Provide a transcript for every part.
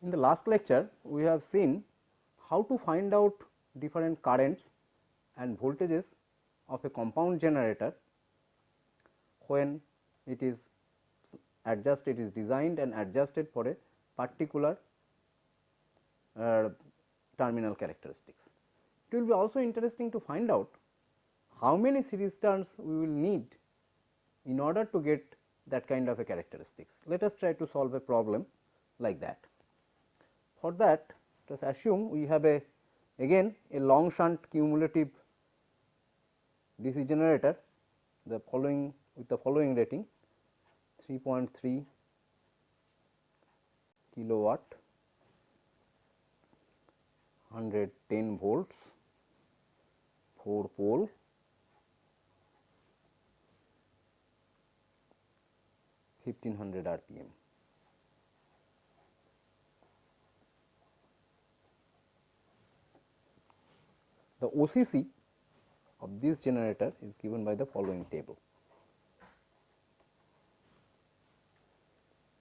In the last lecture, we have seen how to find out different currents and voltages of a compound generator when it is designed and adjusted for a particular terminal characteristics. It will be also interesting to find out how many series turns we will need in order to get that kind of a characteristics. Let us try to solve a problem like that. For that, let us assume we have again a long shunt cumulative DC generator with the following rating 3.3 kilowatt, 110 volts, 4 pole, (1500 RPM). The OCC of this generator is given by the following table.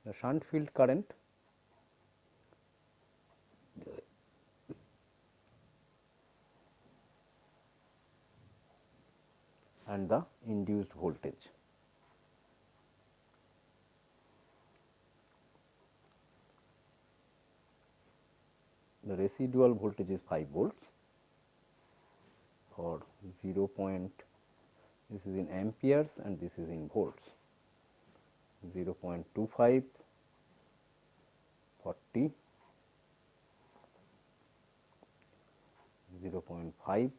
The shunt field current and the induced voltage. The residual voltage is 5 volts for 0. This is in amperes and this is in volts. 0.25, 40, 0.5,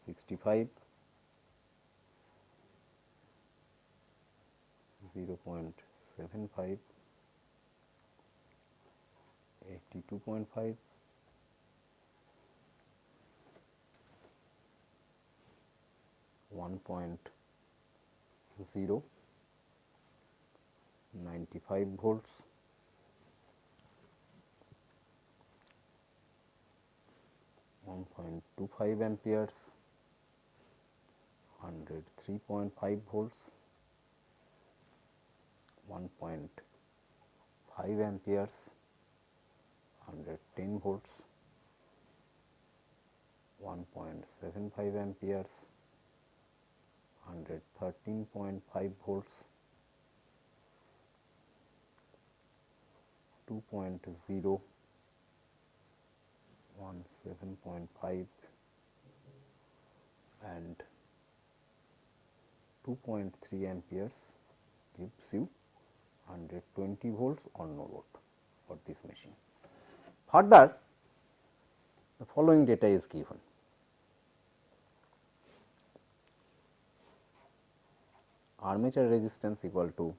65, 0.75, 82.5, 1.0, 95 volts, 1.25 amperes, 103.5 volts, 1.5 amperes, 110 volts, 1.75 amperes, 113.5 volts, 2.0, 17.5 and 2.3 amperes gives you 120 volts on no load for this machine. Further, the following data is given. Armature resistance equal to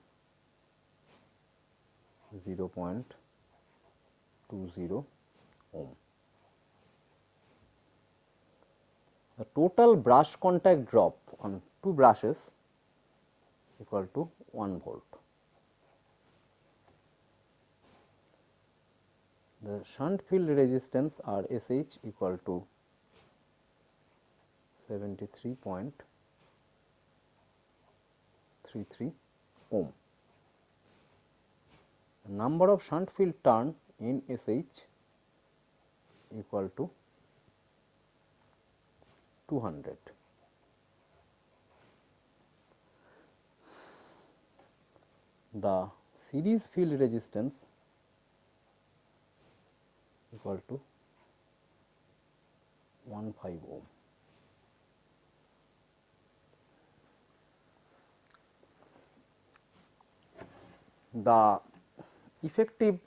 0.20 ohm. The total brush contact drop on two brushes equal to 1 volt. The shunt field resistance RSH equal to 73.33 ohm. The number of shunt field turn in SH equal to 200. The series field resistance equal to 15 ohm. The effective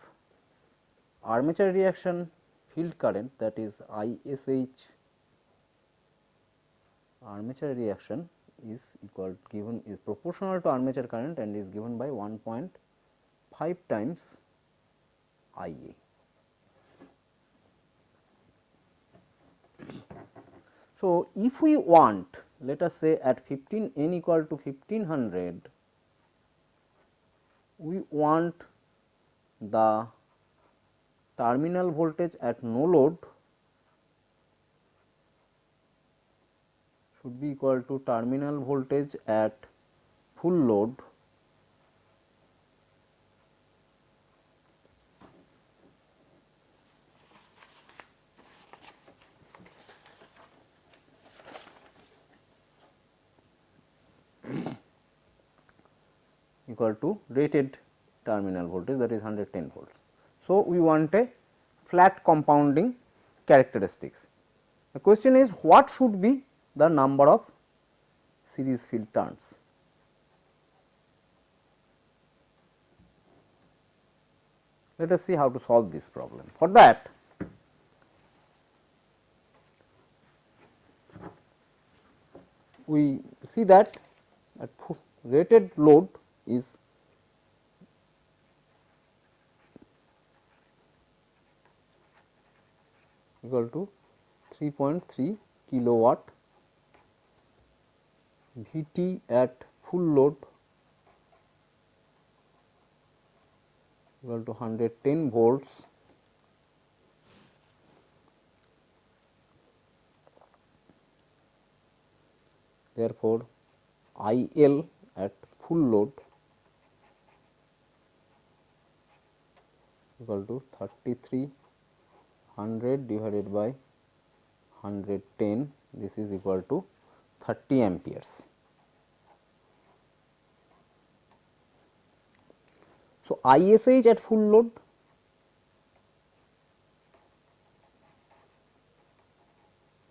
armature reaction field current, that is ISH armature reaction, is proportional to armature current and is given by 1.5 times IA. So, if we want, let us say at n equal to 1500, we want the terminal voltage at no load should be equal to terminal voltage at full load equal to rated terminal voltage, that is 110 volts. So, we want a flat compounding characteristics. The question is, what should be the number of series field turns? Let us see how to solve this problem. For that, we see that at rated load is equal to 3.3 kilowatt, Vt at full load equal to 110 volts, therefore, IL at full load equal to 3300 divided by 110, this is equal to 30 amperes. So, ISH at full load,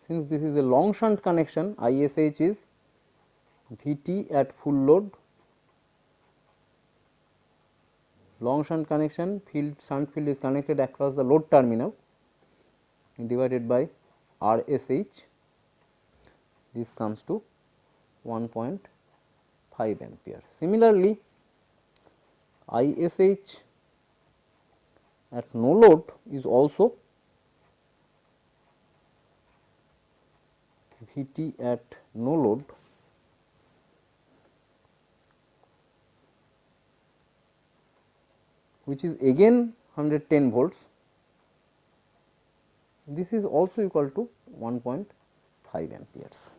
since this is a long shunt connection, ISH is Vt at full load, long shunt connection, shunt field is connected across the load terminal, divided by RSH, this comes to 1.5 ampere. Similarly, ISH at no load is also Vt at no load which is again 110 volts, this is also equal to 1.5 amperes.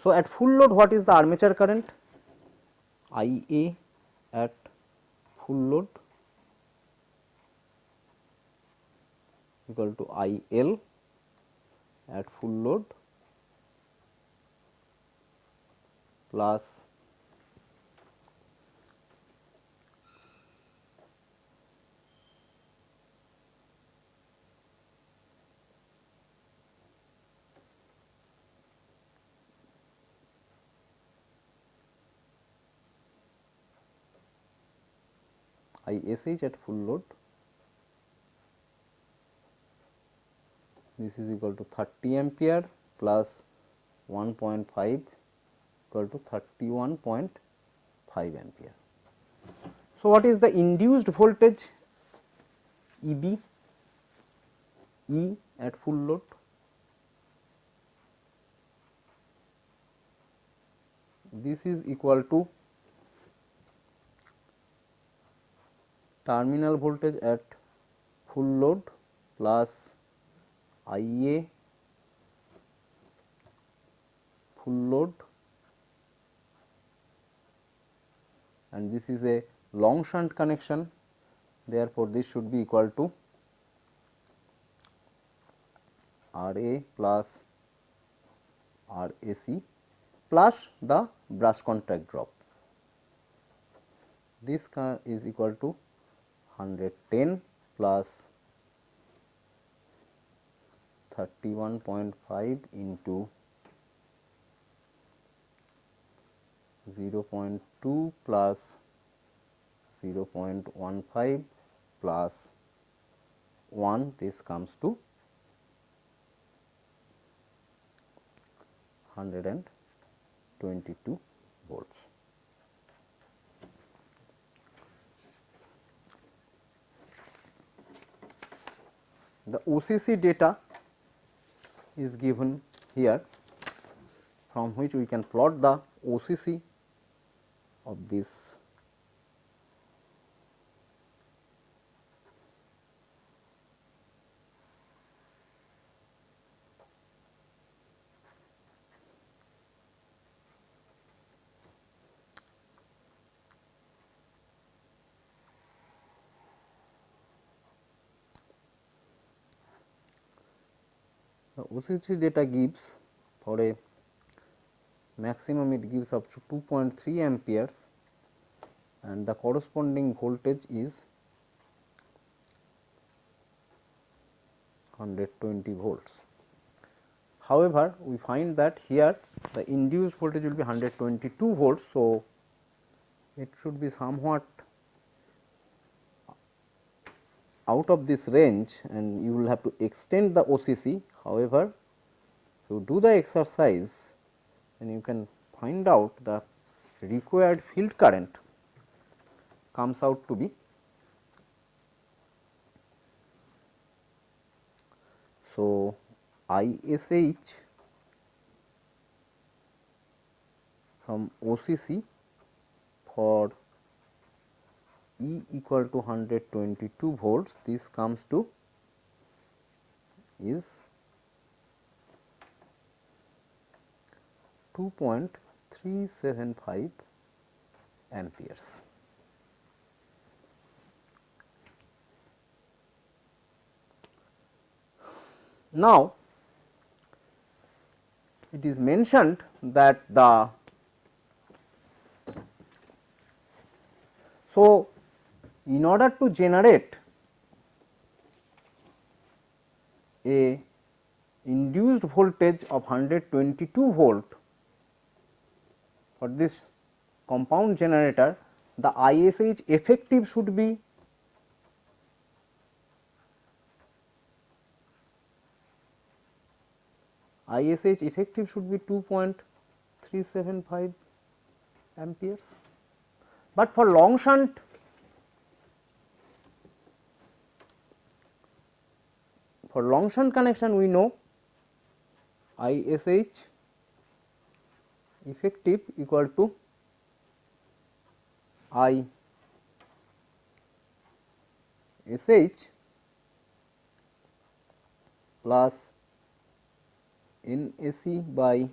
So, at full load, what is the armature current? IA at full load equal to IL at full load plus ISH at full load, this is equal to 30 ampere plus 1.5 equal to 31.5 ampere. So, what is the induced voltage EB, E at full load? This is equal to terminal voltage at full load plus IA full load, and this is a long shunt connection, therefore, this should be equal to RA plus RAC plus the brush contact drop. This is equal to 110 plus 31.5 into 0.2 plus 0.15 plus 1, this comes to 122 volts. The OCC data is given here, from which we can plot the OCC of this the OCC data gives for a maximum it gives up to 2.3 amperes and the corresponding voltage is 120 volts. However, we find that here the induced voltage will be 122 volts. So, it should be somewhat out of this range and you will have to extend the OCC. However, if you do the exercise then you can find out the required field current comes out to be so ISH from OCC for E equal to 122 volts, this comes to is 2.375 amperes. Now, it is mentioned that the so in order to generate a induced voltage of 122 volt for this compound generator, the ISH effective should be ISH effective should be 2.375 amperes, but for long shunt connection we know ISH effective equal to ISH plus NAC by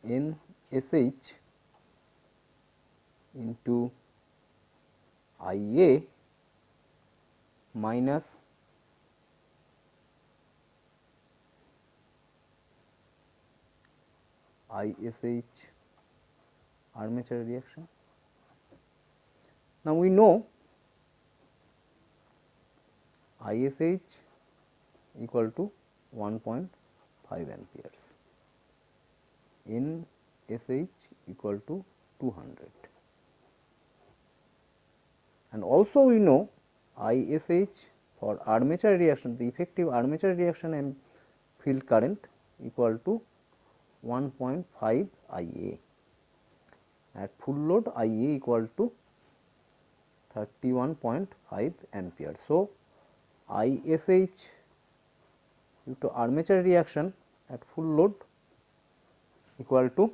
NSH into IA minus ISH armature reaction. Now, we know ISH equal to 1.5 amperes, NSH equal to 200, and also we know ISH for armature reaction, the effective armature reaction and field current equal to 1.5 IA. At full load IA equal to 31.5 amperes. So, ISH due to armature reaction at full load equal to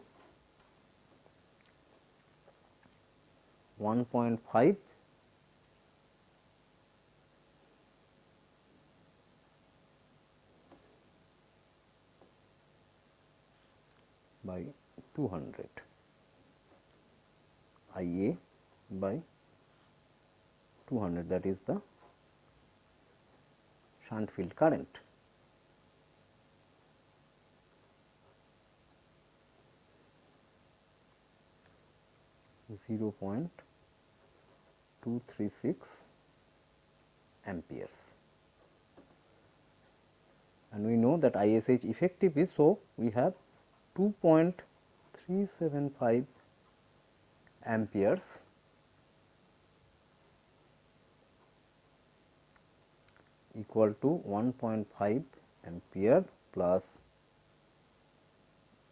1.5 by 200 IA by 200, that is the shunt field current. Zero 0.236 amperes, and we know that ISH effective is, so we have 2.375 amperes equal to 1.5 ampere plus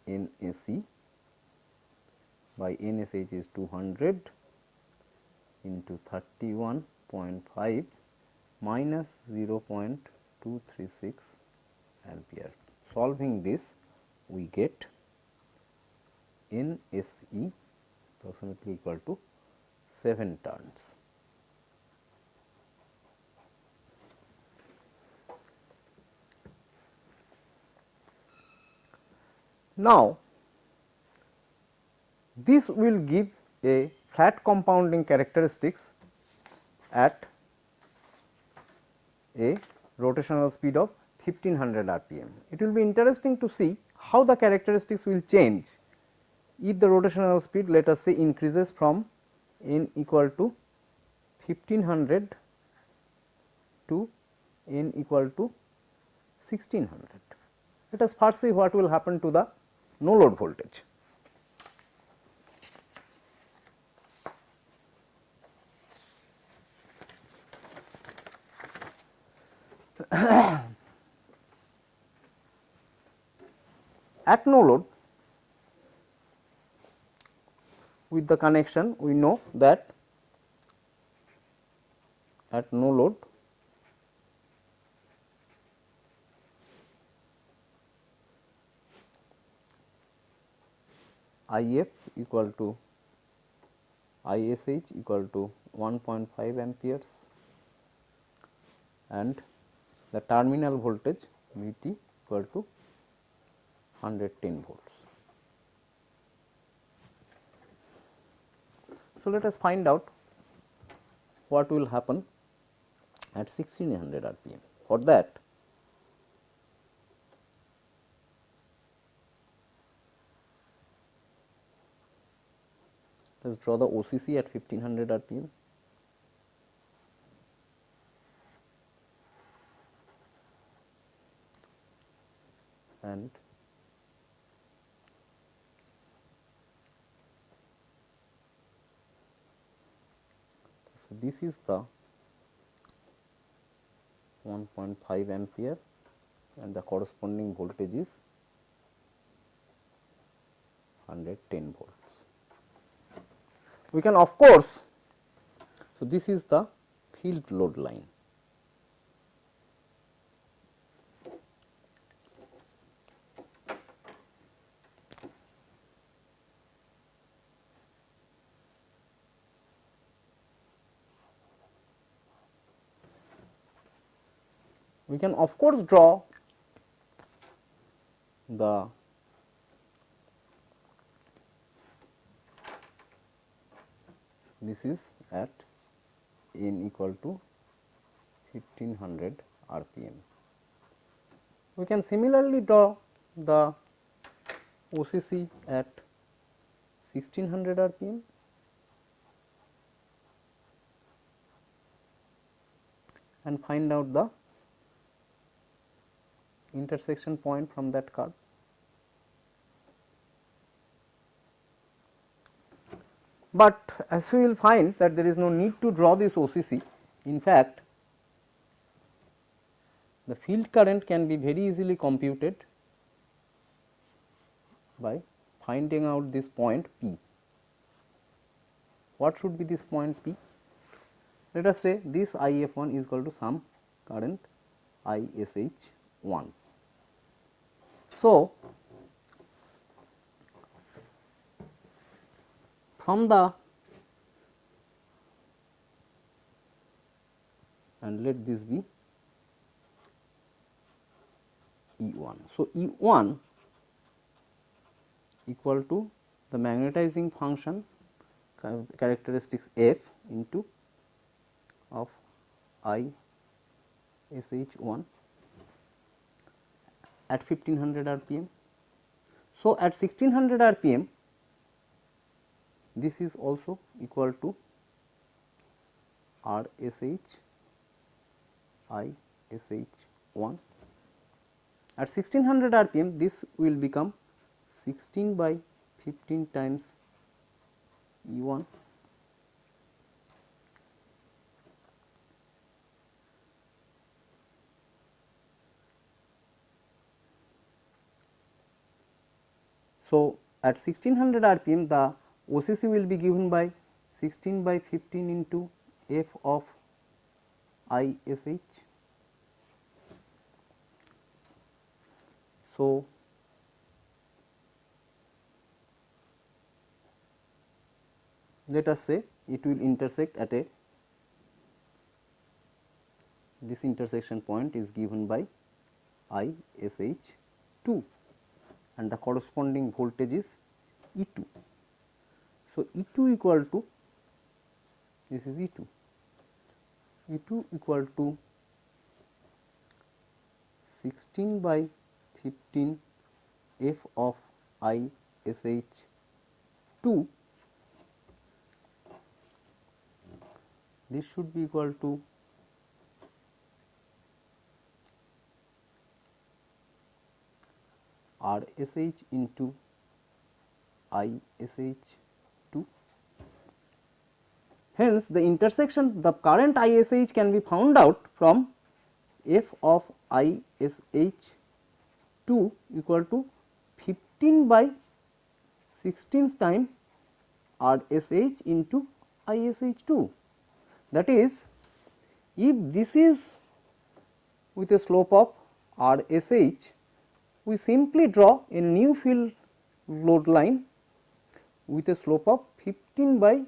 NAC by NSH is 200 into 31.5 minus 0.236 ampere. Solving this, we get NSE approximately equal to 7 turns. Now, this will give a flat compounding characteristics at a rotational speed of 1500 rpm. It will be interesting to see how the characteristics will change if the rotational speed, let us say, increases from n equal to 1500 to n equal to 1600. Let us first see what will happen to the no load voltage. At no load, with the connection, we know that at no load IF equal to ISH equal to 1.5 amperes and the terminal voltage Vt equal to 110 volts. So, let us find out what will happen at 1600 rpm. For that, let us draw the OCC at 1500 rpm. And so this is the 1.5 ampere and the corresponding voltage is 110 volts. We can, of course, so this is the field load line. We can, of course, draw the this is at n equal to 1500 rpm. We can similarly draw the OCC at 1600 rpm and find out the intersection point from that curve. But as we will find that there is no need to draw this OCC. In fact, the field current can be very easily computed by finding out this point P. What should be this point P? Let us say this IF1 is equal to some current ISH1. So, from the and let this be E1. So, E1 equal to the magnetizing function characteristics F into of ISH1 at 1500 rpm. So, at 1600 rpm this is also equal to RSH ISH1. At 1600 rpm this will become 16 by 15 times E1 . So, at 1600 rpm the OCC will be given by 16 by 15 into F of ISH. So, let us say it will intersect at a this intersection point is given by ISH2 and the corresponding voltage is E2. So, E2 equal to this is E2 equal to 16 by 15 F of ISH2 2, this should be equal to RSH into ISH2. Hence, the intersection, the current ISH can be found out from f of ISH2 equal to 15 by 16 times RSH into ISH2. That is, if this is with a slope of RSH, we simply draw a new field load line with a slope of 15 by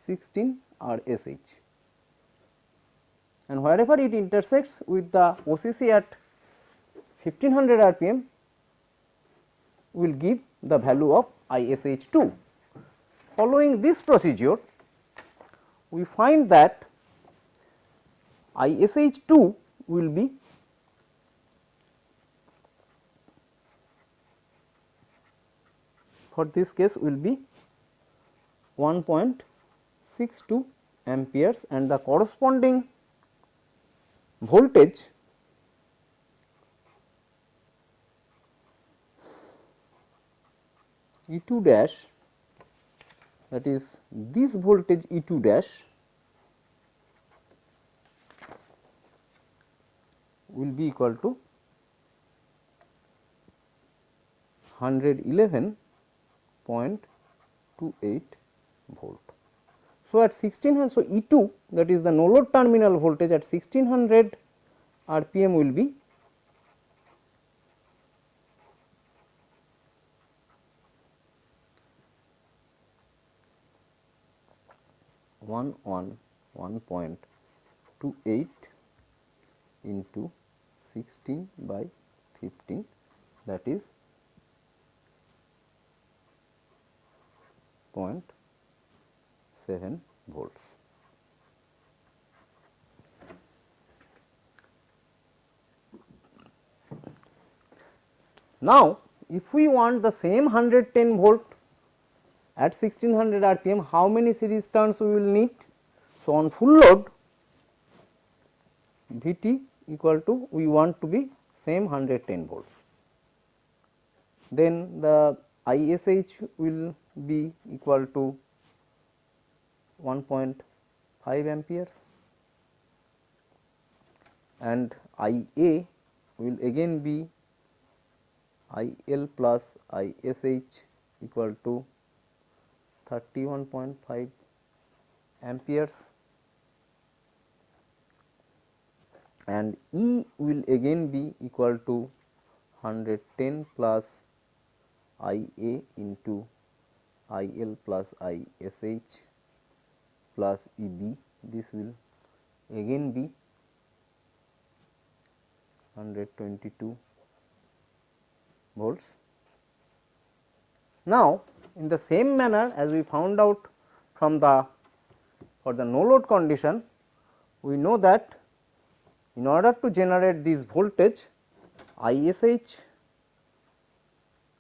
16 RSH, and wherever it intersects with the OCC at 1500 RPM will give the value of ISH2. Following this procedure, we find that ISH2 will be for this case will be 1.62 amperes, and the corresponding voltage E2 dash, that is this voltage E2 dash will be equal to 111.28 volt. So, at 1600, so E2, that is the no load terminal voltage at 1600 RPM will be 1.28 into 16 by 15, that is 0.7 volts. Now, if we want the same 110 volt at 1600 RPM, how many series turns we will need? So, on full load Vt equal to, we want to be same 110 volts, then the ISH will be equal to 1.5 amperes, and IA will again be IL plus ISH equal to 31.5 amperes, and E will again be equal to 110 plus IA into IL plus ISH plus EB, this will again be 122 volts. Now, in the same manner as we found out from the, for the no load condition, we know that in order to generate this voltage, ISH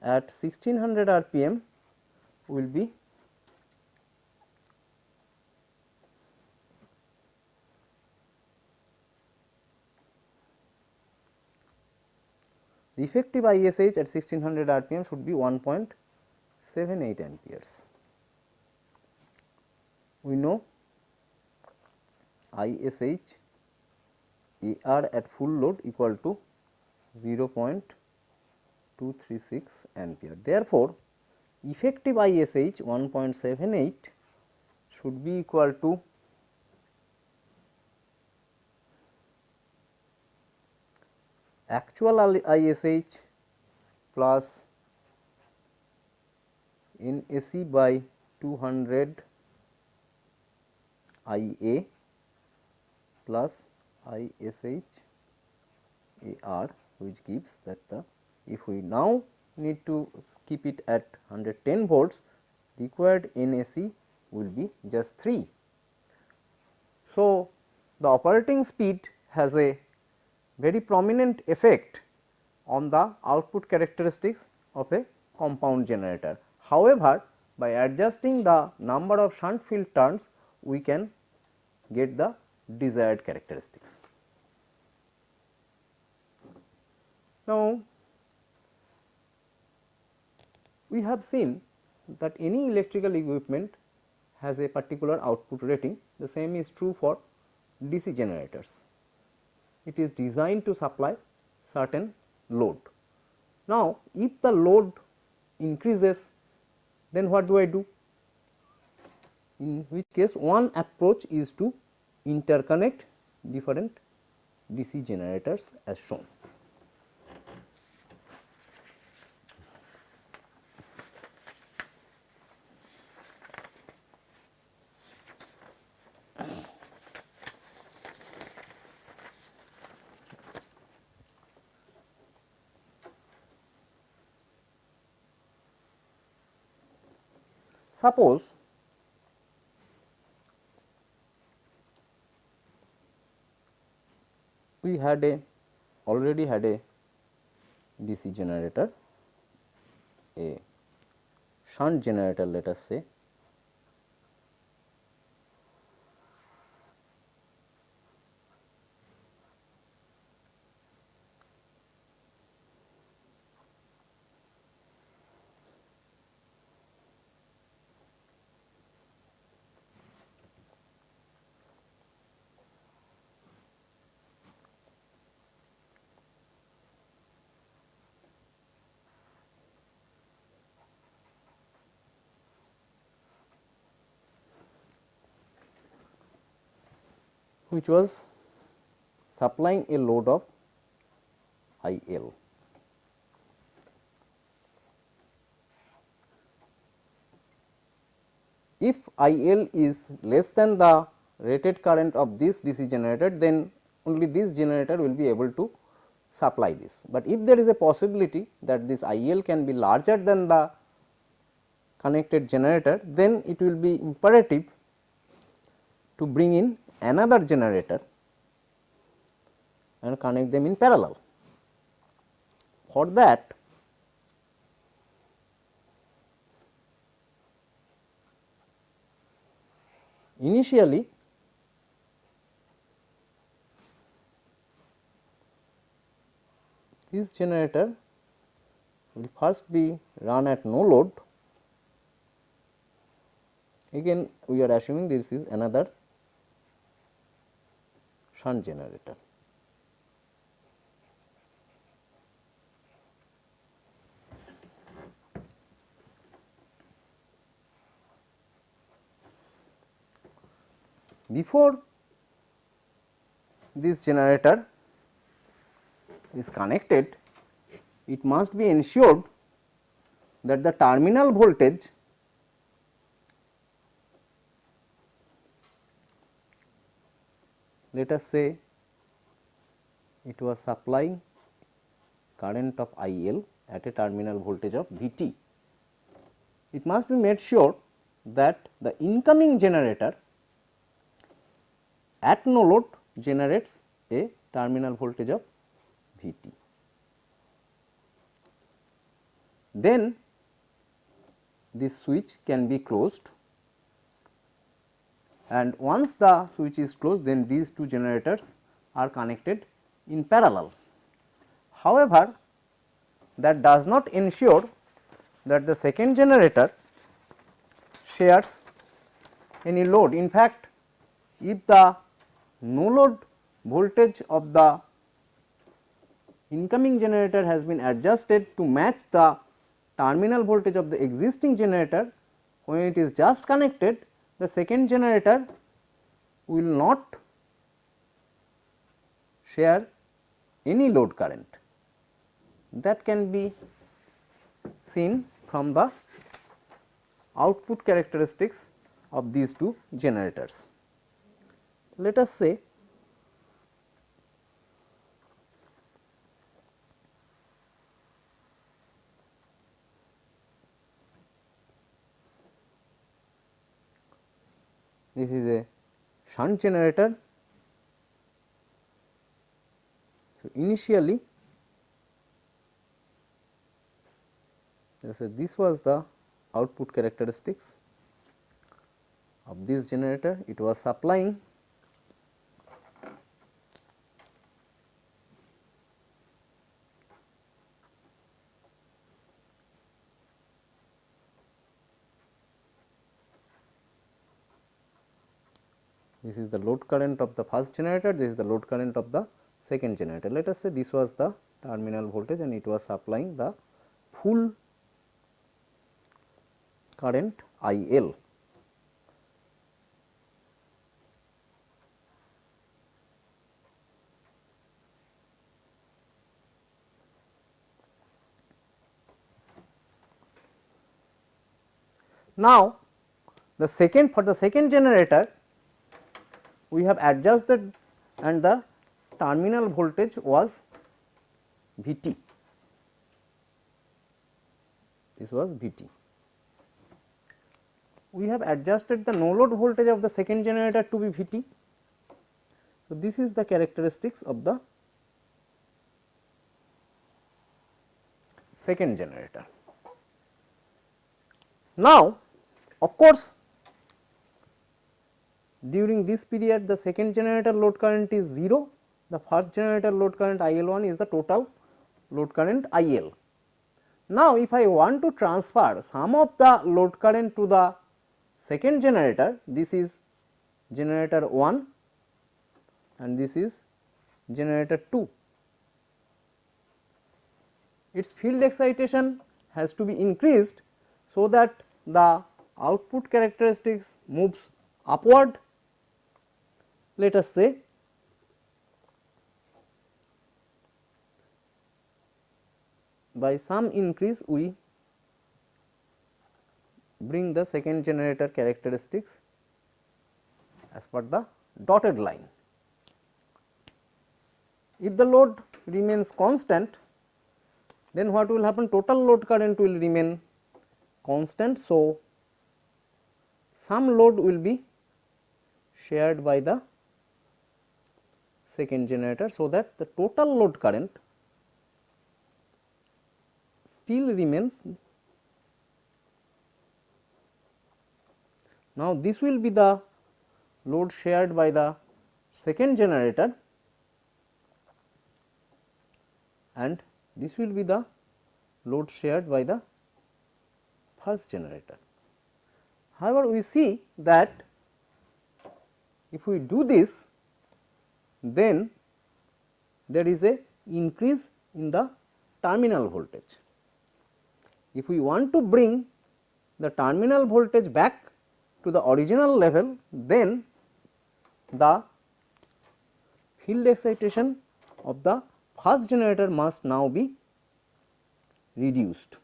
at 1600 RPM will be the effective ISH at 1600 RPM should be 1.78 amperes. We know ISH AR at full load equal to 0.236 ampere. Therefore, effective ISH 1.78 should be equal to actual ISH plus NAC by 200 IA plus ISH AR, which gives that the, if we now need to keep it at 110 volts, required NAC will be just 3. So, the operating speed has a very prominent effect on the output characteristics of a compound generator. However, by adjusting the number of shunt field turns we can get the desired characteristics. Now, we have seen that any electrical equipment has a particular output rating. The same is true for DC generators. It is designed to supply certain load. Now, if the load increases, then what do I do? In which case, one approach is to interconnect different DC generators as shown. Suppose we already had a DC generator, a shunt generator, let us say, which was supplying a load of IL. If IL is less than the rated current of this DC generator, then only this generator will be able to supply this. But if there is a possibility that this IL can be larger than the connected generator, then it will be imperative to bring in another generator and connect them in parallel. For that, initially this generator will first be run at no load. Again, we are assuming this is another shunt generator. Before this generator is connected, it must be ensured that the terminal voltage let us say it was supplying current of IL at a terminal voltage of Vt. It must be made sure that the incoming generator at no load generates a terminal voltage of Vt. Then this switch can be closed, and once the switch is closed, then these two generators are connected in parallel. However, that does not ensure that the second generator shares any load. In fact, if the no load voltage of the incoming generator has been adjusted to match the terminal voltage of the existing generator, when it is just connected, the second generator will not share any load current. That can be seen from the output characteristics of these two generators. Let us say this is a shunt generator. So, initially let us say this was the output characteristics of this generator. It was supplying this is the load current of the first generator, this is the load current of the second generator. Let us say this was the terminal voltage and it was supplying the full current I L. Now, for the second generator we have adjusted and the terminal voltage was V t, this was V t. We have adjusted the no load voltage of the second generator to be V t. So, this is the characteristics of the second generator. Now, of course, during this period the second generator load current is 0, the first generator load current I L 1 is the total load current I L. Now, if I want to transfer some of the load current to the second generator, this is generator 1 and this is generator 2. Its field excitation has to be increased so that the output characteristics moves upward. Let us say by some increase we bring the second generator characteristics as per the dotted line. If the load remains constant, then what will happen? Total load current will remain constant. So, some load will be shared by the second generator, so that the total load current still remains. Now, this will be the load shared by the second generator and this will be the load shared by the first generator. However, we see that if we do this, then there is a increase in the terminal voltage. If we want to bring the terminal voltage back to the original level, then the field excitation of the first generator must now be reduced.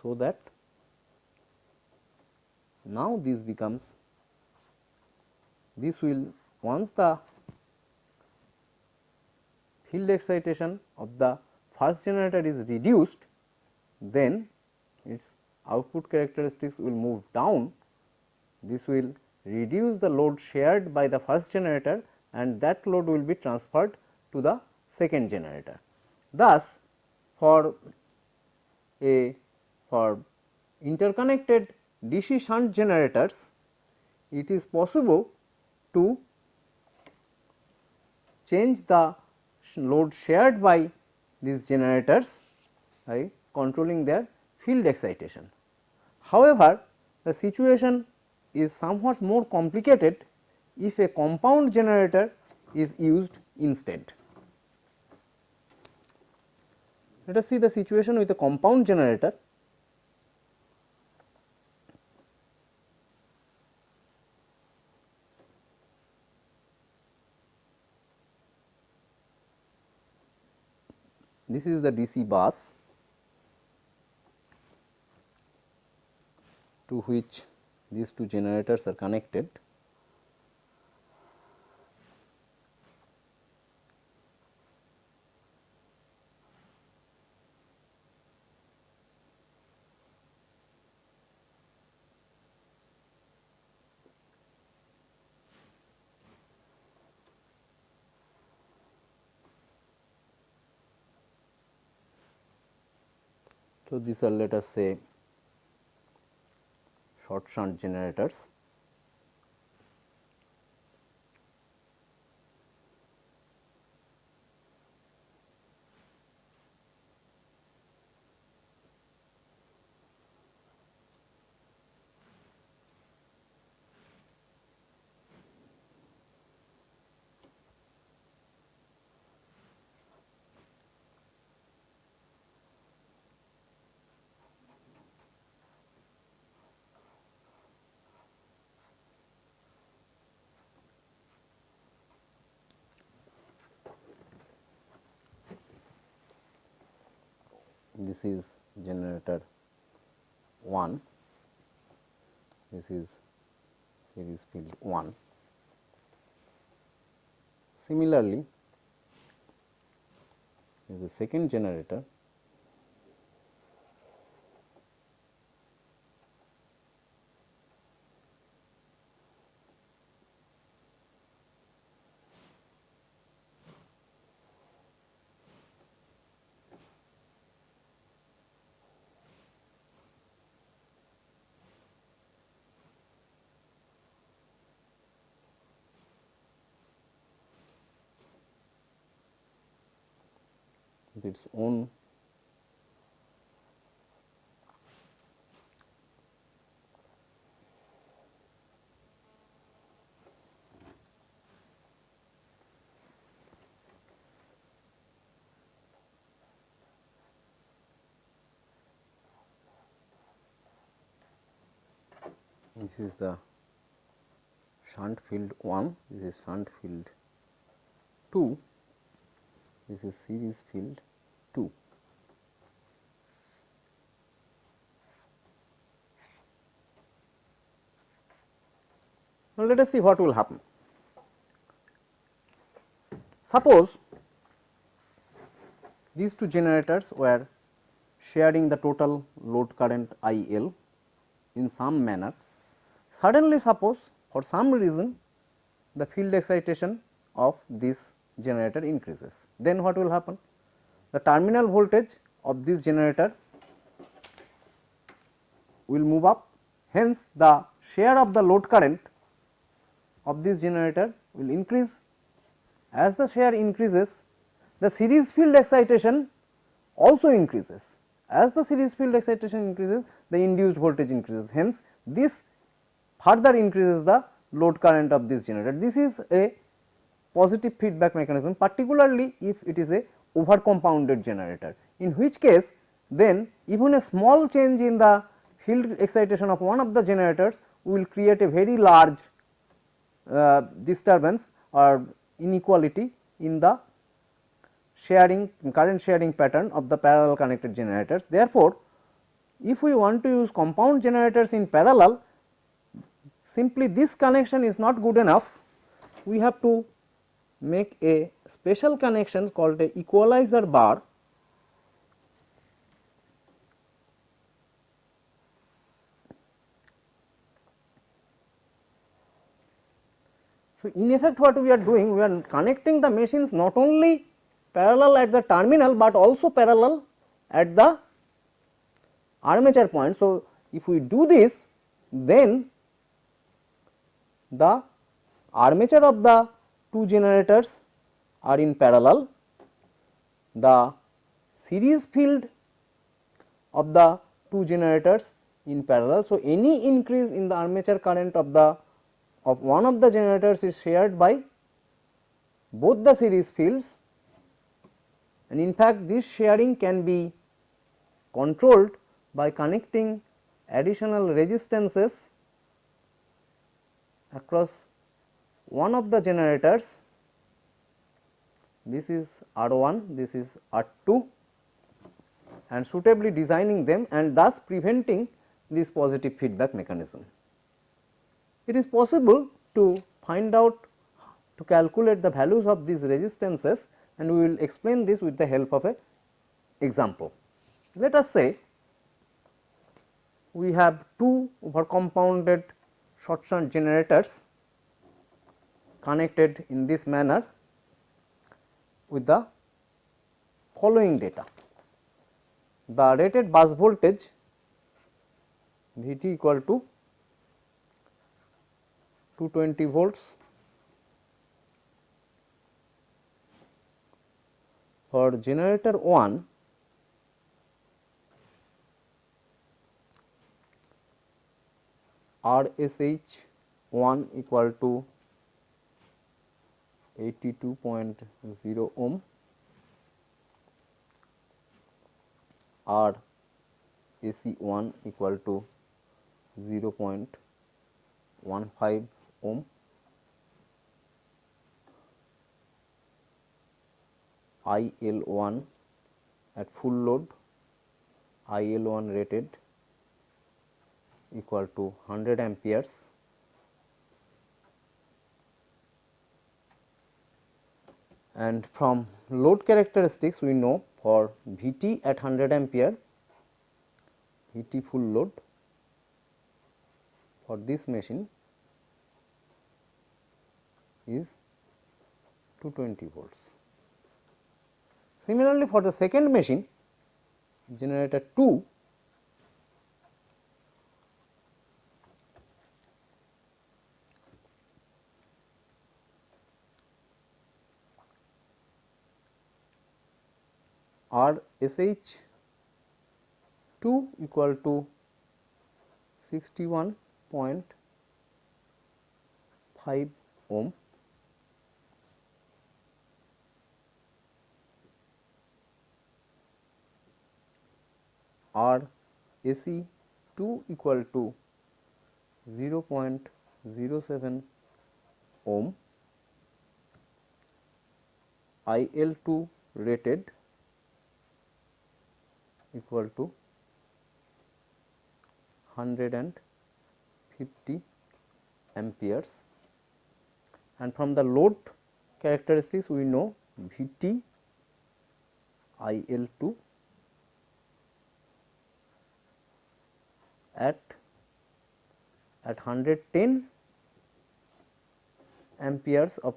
So that now this becomes, this will, once the field excitation of the first generator is reduced, then its output characteristics will move down. This will reduce the load shared by the first generator and that load will be transferred to the second generator. Thus, for interconnected DC shunt generators, it is possible to change the load shared by these generators by controlling their field excitation. However, the situation is somewhat more complicated if a compound generator is used instead. Let us see the situation with a compound generator. This is the DC bus to which these two generators are connected. So, these are, let us say, short shunt generators. This is generator 1, this is series field 1. Similarly, there is a second generator, with its own this is the shunt field 1, this is shunt field 2, this is series field 2. Now, let us see what will happen. Suppose these two generators were sharing the total load current I L in some manner. Suddenly, suppose for some reason the field excitation of this generator increases, then what will happen? The terminal voltage of this generator will move up, hence the share of the load current of this generator will increase. As the share increases, the series field excitation also increases. As the series field excitation increases, the induced voltage increases, hence this further increases the load current of this generator. This is a positive feedback mechanism, particularly if it is a over compounded generator, in which case then even a small change in the field excitation of one of the generators will create a very large disturbance or inequality in the sharing current sharing pattern of the parallel connected generators. Therefore, if we want to use compound generators in parallel, simply this connection is not good enough. We have to make a special connection called a equalizer bar, so in effect what we are doing, we are connecting the machines not only parallel at the terminal, but also parallel at the armature point. So, if we do this, then the armature of the two generators are in parallel, the series field of the two generators in parallel. So, any increase in the armature current of one of the generators is shared by both the series fields, and in fact this sharing can be controlled by connecting additional resistances across one of the generators. This is R1, this is R2, and suitably designing them and thus preventing this positive feedback mechanism. It is possible to find out, to calculate the values of these resistances, and we will explain this with the help of a example. Let us say we have two over compounded short shunt generators connected in this manner with the following data. the rated bus voltage Vt equal to 220 volts for generator 1. RSH 1 equal to 82.0 ohm, RAC 1 equal to 0.15 ohm, IL 1 at full load, IL 1 rated equal to 100 amperes, and from load characteristics we know for Vt at 100 ampere, Vt full load for this machine is 220 volts. Similarly, for the second machine generator 2, RSH 2 equal to 61.5 ohm, RAC 2 equal to 0.07 ohm, IL 2 rated equal to 150 amperes, and from the load characteristics we know Vt IL 2 at 110 amperes of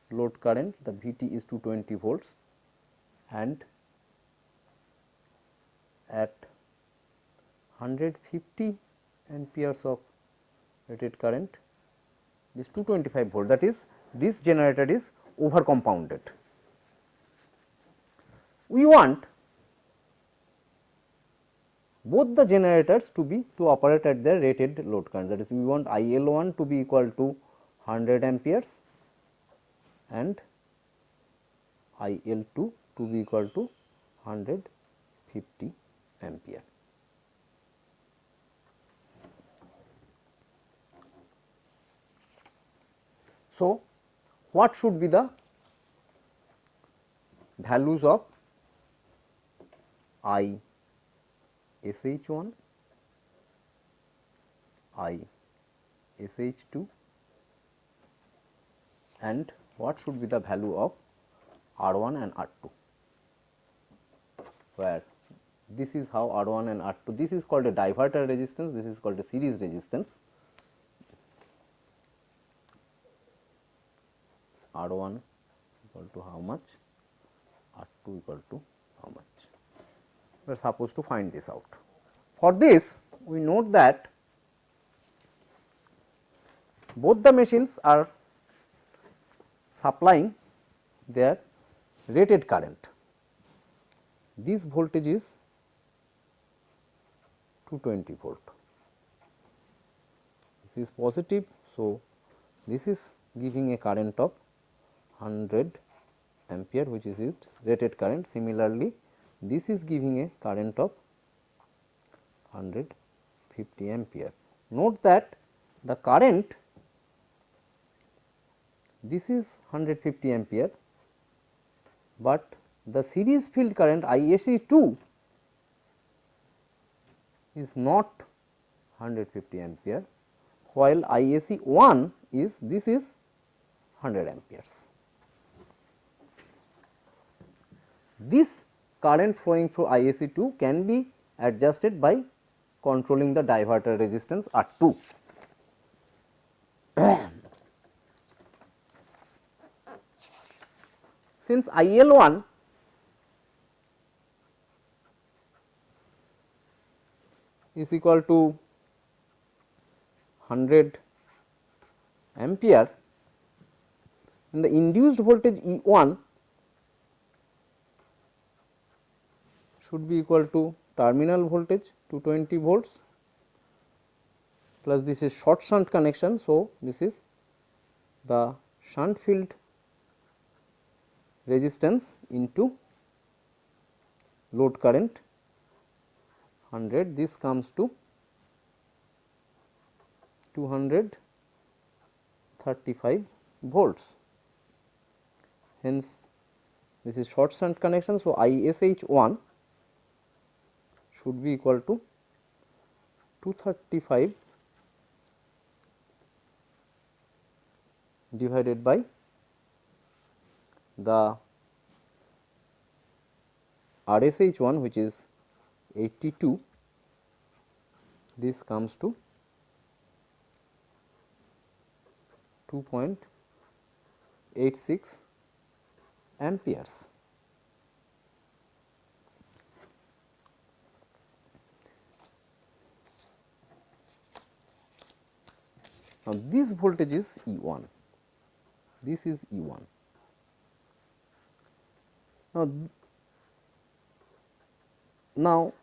load current, the Vt is 220 volts, and at 150 amperes of rated current is 225 volt, that is this generator is over compounded. We want both the generators to operate at their rated load current, that is we want IL 1 to be equal to 100 amperes and IL 2 to be equal to 150 ampere. So, what should be the values of I SH1, I SH2, and what should be the value of R1 and R2, where this is how R1 and R2, this is called a diverter resistance, this is called a series resistance. R1 equal to how much, R2 equal to how much. We are supposed to find this out. For this, we note that both the machines are supplying their rated current. This voltage is 220 volt. This is positive, so this is giving a current of 100 ampere, which is its rated current. Similarly, this is giving a current of 150 ampere. Note that the current, this is 150 ampere, but the series field current ISC2 is not 150 ampere, while ISC1 is, this is 100 amperes. This current flowing through ISC2 can be adjusted by controlling the diverter resistance R2. Since IL1 is equal to 100 ampere, and the induced voltage E 1 should be equal to terminal voltage 220 volts plus this is short shunt connection. So, this is the shunt field resistance into load current 100, this comes to 235 volts. Hence, this is short shunt connection. So, ISH1 should be equal to 235 divided by the RSH1, which is 82, this comes to 2.86 amperes. Now, this voltage is E 1, this is E 1. Now,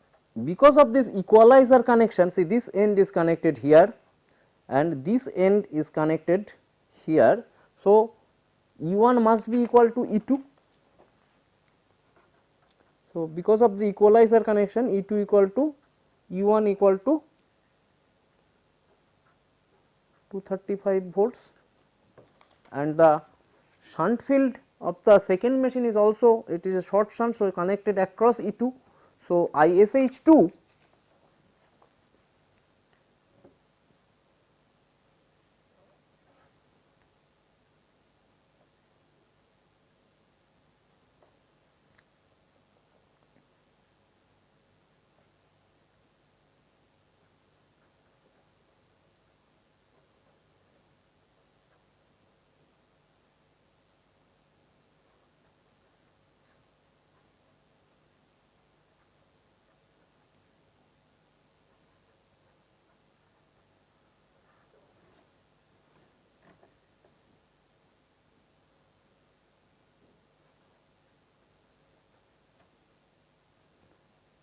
because of this equalizer connection, see this end is connected here and this end is connected here. So, E 1 must be equal to E 2. So, because of the equalizer connection, E 2 equal to E 1 equal to 235 volts, and the shunt field of the second machine is also, it is a short shunt. So, connected across E 2. So, ISH2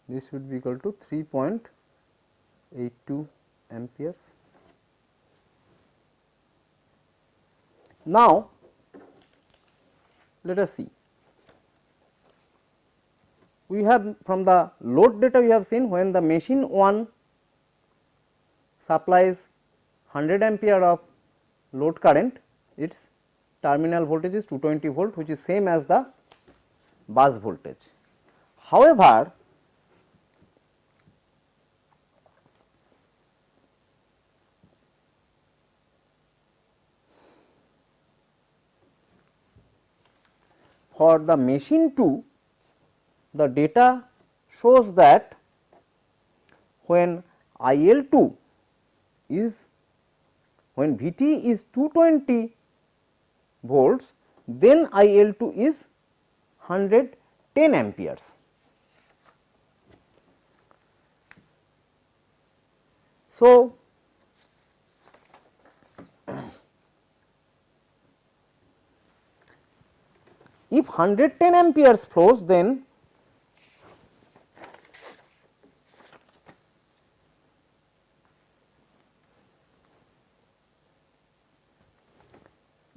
this should be equal to 3.82 amperes. Now, let us see, we have from the load data we have seen when the machine 1 supplies 100 ampere of load current, its terminal voltage is 220 volt, which is same as the bus voltage. However, for the machine 2, the data shows that when IL2 is, when Vt is 220 volts, then IL2 is 110 amperes. So, if 110 amperes flows, then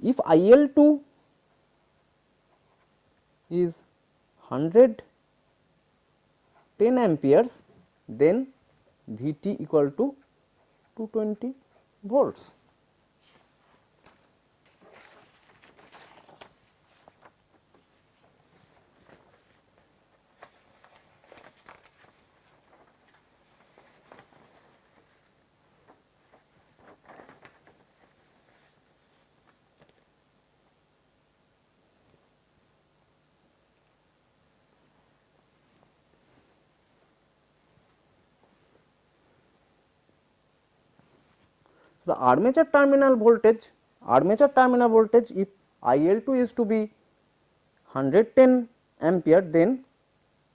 if IL2 is 110 amperes, then Vt equal to 220 volts. The armature terminal voltage, if IL2 is to be 110 ampere, then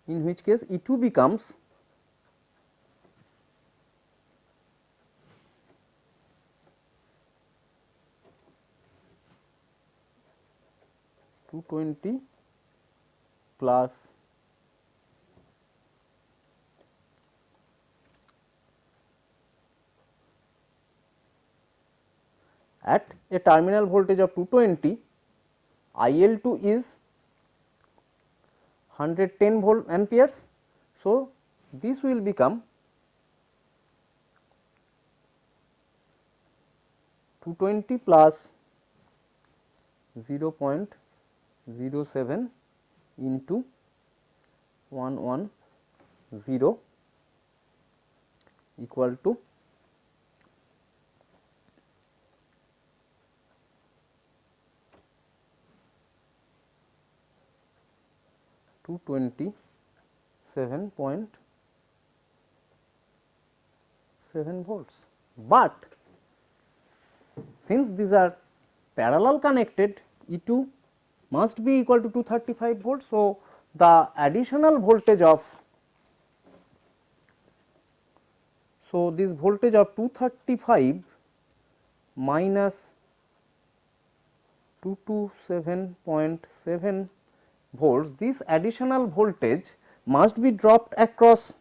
in which case E2 becomes 220 plus at a terminal voltage of 220, IL2 is 110 volt amperes. So, this will become 220 plus 0.07 into 110 equal to 227.7 volts. But since these are parallel connected, E2 must be equal to 235 volts. So, the additional voltage of, so this voltage of 235 minus 227.7 volts, this additional voltage must be dropped across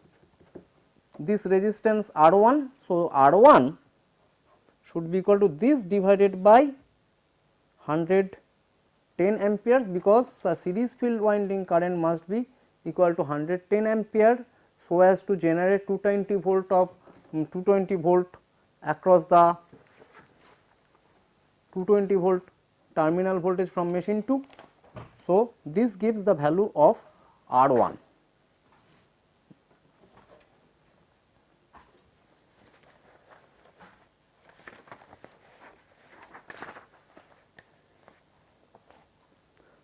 this resistance R1. So, R1 should be equal to this divided by 110 amperes, because the series field winding current must be equal to 110 ampere, so as to generate 220 volt of 220 volt across the 220 volt terminal voltage from machine 2. So, this gives the value of R1.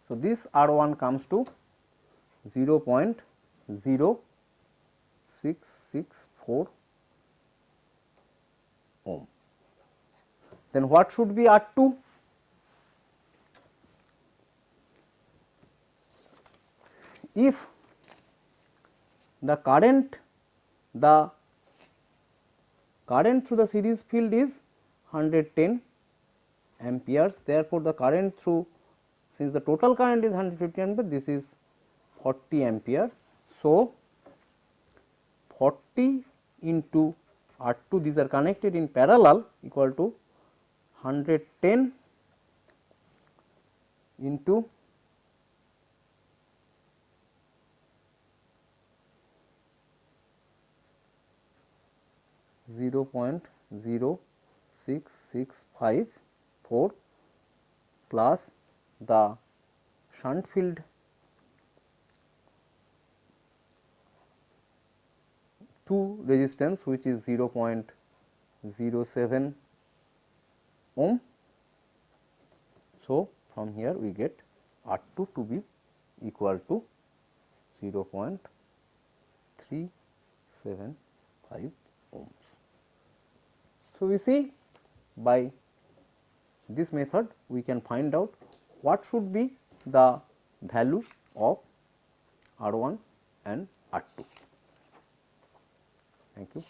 So, this R1 comes to 0.0664 ohm. Then what should be R2? If the current through the series field is 110 amperes, therefore, the current through, since the total current is 150 ampere, this is 40 ampere. So, 40 into R2, these are connected in parallel, equal to 110 into 0.0664 plus the shunt field to resistance, which is 0.07 ohm. So, from here we get R2 to be equal to 0.375 ohms. So, we see by this method we can find out what should be the value of R1 and R2. Thank you.